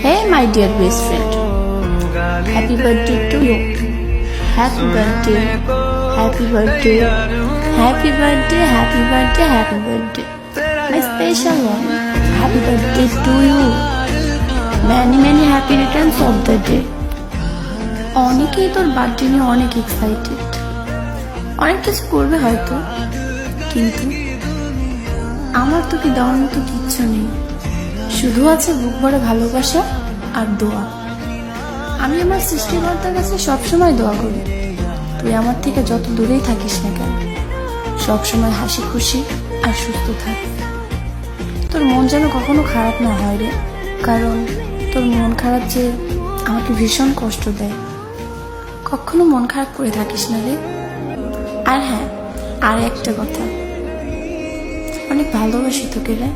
Hey my dear best friend, happy birthday to you. Happy birthday, happy birthday, happy birthday, happy birthday, happy birthday. My special one, happy birthday to you. Many happy returns of the day. অনেকেই তোর birthday নিয়ে অনেক excited, অনেক কিছু করবে হয়তো, কিন্তু আমার তোকে দেওয়ার মতো কিচ্ছু নেই। শুধু আছে বুক ভরে ভালোবাসা আর দোয়া। আমি আমার সৃষ্টিকর্তার কাছে সবসময় দোয়া করি, তুই আমার থেকে যত দূরেই থাকিস না কেন, সবসময় হাসি খুশি আর সুস্থ থাক। তোর মন যেন কখনো খারাপ না হয় রে, কারণ তোর মন খারাপ যে আমাকে ভীষণ কষ্ট দেয়। কখনো মন খারাপ করে থাকিস না রে। আর হ্যাঁ, আর একটা কথা, অনেক ভালোবাসি তোকে রে।